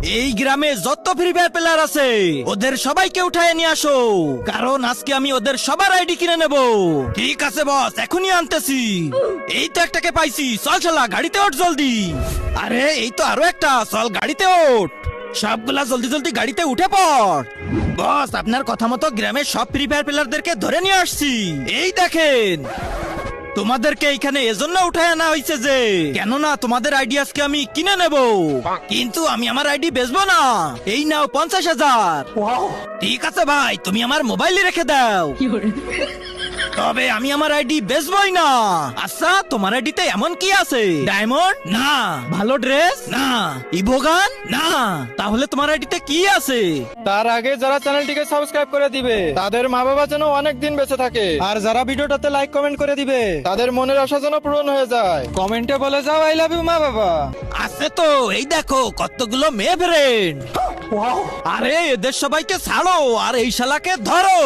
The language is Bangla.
এই গ্রামে যত ফ্রি ফায়ার প্লেয়ার আছে ওদের সবাইকে উঠায় নিয়ে আসো, কারণ আজকে আমি ওদের সবার আইডি কিনে নেব। ঠিক আছে বস, এখনই আনতেছি। এই তো একটাকে পাইছি, চল শালা গাড়িতে ওঠ জলদি। আরে এই তো আরো একটা, চল গাড়িতে ওঠ। সবগুলা জলদি জলদি গাড়িতে উঠে পড়। বস আপনার কথা মতো গ্রামের সব ফ্রি ফায়ার প্লেয়ারদেরকে ধরে নিয়ে আসছি। এই দেখেন, তোমাদেরকে এখানে এজন্য উঠায় আনা হয়েছে যে কেননা তোমাদের আইডি আজকে আমি কিনে নেব, কিন্তু আমি আমার আইডি বেচবো না। এই নাও 50,000। ঠিক আছে ভাই, তুমি আমার মোবাইলে রেখে দাও। তবে আমি আমার আইডি বেচবই না। আচ্ছা তোমার আইডিতে এমন কি আছে? ডায়মন্ড না, ভালো ড্রেস না, ইভোগান না, তাহলে তোমার আইডিতে কি আছে? তার আগে যারা চ্যানেলটিকে সাবস্ক্রাইব করে দিবে তাদের মা বাবা যেন অনেক দিন বেঁচে থাকে, আর যারা ভিডিওটাতে লাইক কমেন্ট করে দিবে তাদের মনের আশা যেন পূরণ হয়ে যায়। কমেন্টে বলে যাও আই লাভ ইউ মা বাবা। আছে তো, এই দেখো কতগুলো মেয়ে ফ্রেন্ড। আরে এদের সবাইকে ছাড়ো আর এই শালাকে ধরো।